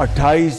28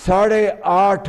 8.5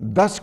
10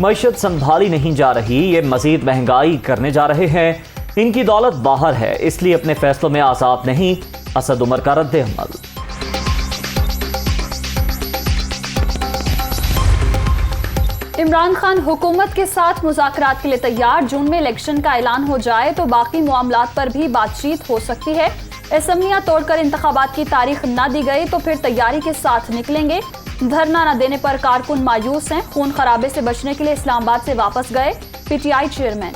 معیشت سنبھالی نہیں جا رہی، یہ مزید مہنگائی کرنے جا رہے ہیں، ان کی دولت باہر ہے، اس لیے اپنے فیصلوں میں آزاد نہیں، اسد عمر کا رد عمل۔ عمران خان حکومت کے ساتھ مذاکرات کے لیے تیار، جون میں الیکشن کا اعلان ہو جائے تو باقی معاملات پر بھی بات چیت ہو سکتی ہے۔ اسمبلیاں توڑ کر انتخابات کی تاریخ نہ دی گئی تو پھر تیاری کے ساتھ نکلیں گے۔ دھرنا نہ دینے پر کارکن مایوس ہیں، خون خرابے سے بچنے کے لیے اسلام آباد سے واپس گئے P T I chairman.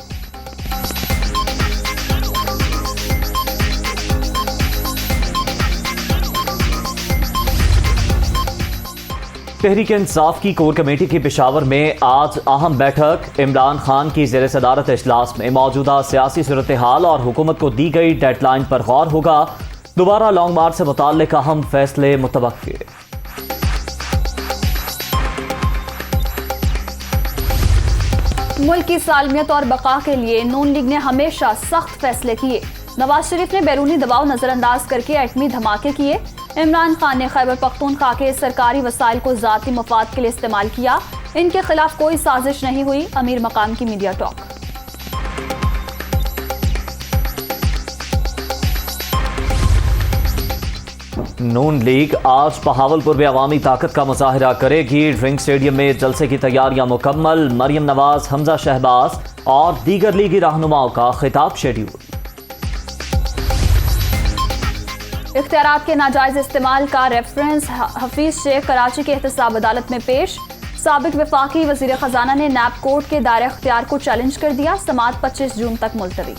Tehreek Insaf کی کور کمیٹی کی پشاور میں آج اہم بیٹھک، عمران خان کی زیر صدارت اجلاس میں موجودہ سیاسی صورتحال اور حکومت کو دی گئی ڈیڈ لائن پر غور ہوگا، دوبارہ لانگ مارچ سے متعلق اہم فیصلے متوقع۔ ملک کی سالمیت اور بقا کے لیے نون لیگ نے ہمیشہ سخت فیصلے کیے، نواز شریف نے بیرونی دباؤ نظر انداز کر کے ایٹمی دھماکے کیے، عمران خان نے خیبر پختونخوا کے سرکاری وسائل کو ذاتی مفاد کے لیے استعمال کیا، ان کے خلاف کوئی سازش نہیں ہوئی، امیر مقام کی میڈیا ٹاک۔ نون لیگ آج بہاولپور میں عوامی طاقت کا مظاہرہ کرے گی، ڈرنک اسٹیڈیم میں جلسے کی تیاریاں مکمل، مریم نواز، حمزہ شہباز اور دیگر لیگی رہنماؤں کا خطاب شیڈیول۔ اختیارات کے ناجائز استعمال کا ریفرنس حفیظ شیخ کراچی کے احتساب عدالت میں پیش، سابق وفاقی وزیر خزانہ نے نیب کورٹ کے دائرہ اختیار کو چیلنج کر دیا، سماعت 25 جون تک ملتوی۔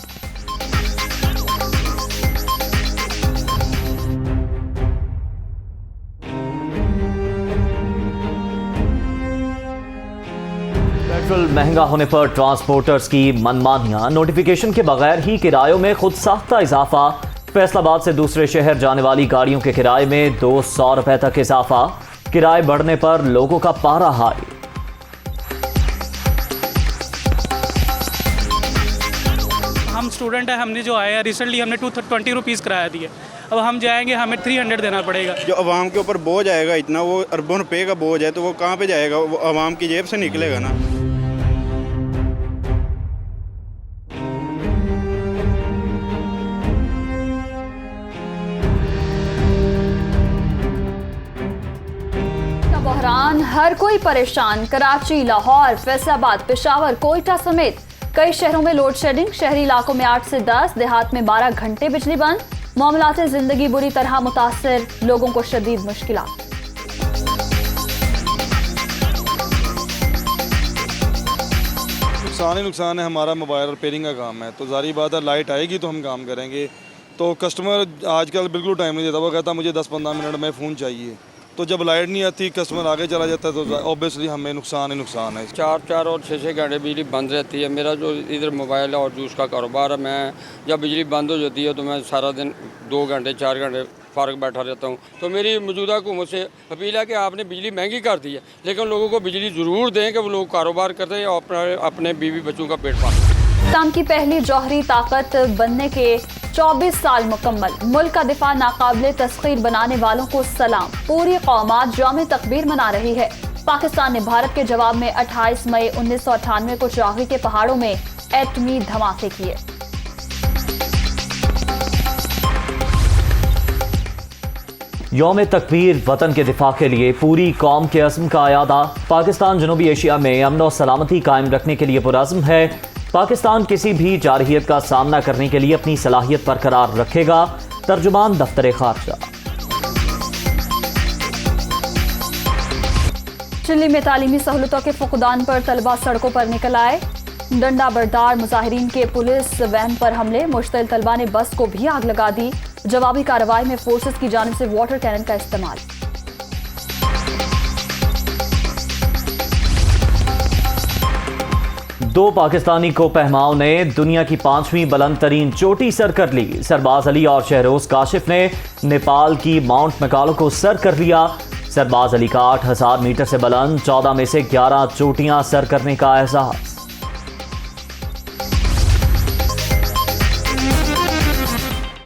پیٹرول مہنگا ہونے پر ٹرانسپورٹرز کی منمانیاں، نوٹیفیکیشن کے بغیر ہی کرایوں میں خود ساختہ اضافہ، فیصل آباد سے دوسرے شہر جانے والی گاڑیوں کے کرائے میں 200 روپے تک اضافہ، کرائے بڑھنے پر لوگوں کا پارا ہائی۔ ہم اسٹوڈنٹ ہیں، ہم نے جو آیا ریسنٹلی ہم نے 220 روپیز کرایہ دیا، اب ہم جائیں گے ہمیں 300 دینا پڑے گا۔ جو عوام کے اوپر بوجھ آئے گا اتنا، وہ اربوں روپے کا بوجھ ہے تو وہ کہاں پہ جائے گا، وہ عوام کی جیب سے نکلے گا نا۔ بحران، ہر کوئی پریشان، کراچی، لاہور، فیصل آباد، پشاور، کوئٹہ سمیت کئی شہروں میں لوڈ شیڈنگ، شہری علاقوں میں 8 سے 10، دیہات میں 12 گھنٹے بجلی بند، معاملات زندگی بری طرح متاثر، لوگوں کو شدید مشکلات۔ نقصان ہی نقصان ہے، ہمارا موبائل ریپیئرنگ کا کام ہے، تو ظاہری بات ہے لائٹ آئے گی تو ہم کام کریں گے، تو کسٹمر آج کل بالکل ٹائم نہیں دیتا، وہ کہتا مجھے 10-15 منٹ میں فون چاہیے، تو جب لائٹ نہیں آتی کسٹمر آگے چلا جاتا ہے تو اوبیسلی ہمیں نقصان ہی نقصان ہے۔ 4 اور 6 گھنٹے بجلی بند رہتی ہے، میرا جو ادھر موبائل ہے اور جوس کا کاروبار ہے، میں جب بجلی بند ہو جاتی ہے تو میں سارا دن 2 گھنٹے 4 گھنٹے فارغ بیٹھا رہتا ہوں، تو میری موجودہ حکومت سے اپیل ہے کہ آپ نے بجلی مہنگی کر دی ہے، لیکن لوگوں کو بجلی ضرور دیں کہ وہ لوگ کاروبار کرتے ہیں اور اپنے بیوی بچوں کا پیٹ پالیں۔ پاکستان کی پہلی جوہری طاقت بننے کے 24 سال مکمل، ملک کا دفاع ناقابل تسخیر بنانے والوں کو سلام، پوری قومات یوم تکبیر منا رہی ہے۔ پاکستان نے بھارت کے جواب میں 28 مئی 1998 کو چراغی کے پہاڑوں میں ایٹمی دھماکے کیے۔ یوم تکبیر، وطن کے دفاع کے لیے پوری قوم کے عزم کا اعادہ، پاکستان جنوبی ایشیا میں امن و سلامتی قائم رکھنے کے لیے پرعزم ہے، پاکستان کسی بھی جارحیت کا سامنا کرنے کے لیے اپنی صلاحیت برقرار رکھے گا، ترجمان دفتر خارجہ۔ چلی میں تعلیمی سہولتوں کے فقدان پر طلبہ سڑکوں پر نکل آئے، ڈنڈا بردار مظاہرین کے پولیس وین پر حملے، مشتعل طلبہ نے بس کو بھی آگ لگا دی، جوابی کارروائی میں فورسز کی جانب سے واٹر کینن کا استعمال۔ دو پاکستانی کو پہماؤں نے دنیا کی 5ویں بلند ترین چوٹی سر کر لی، سرباز علی اور شہروز کاشف نے نیپال کی ماؤنٹ میکالو کو سر کر لیا، سرباز علی کا 8000 میٹر سے بلند 14 میں سے 11 چوٹیاں سر کرنے کا اعزاز۔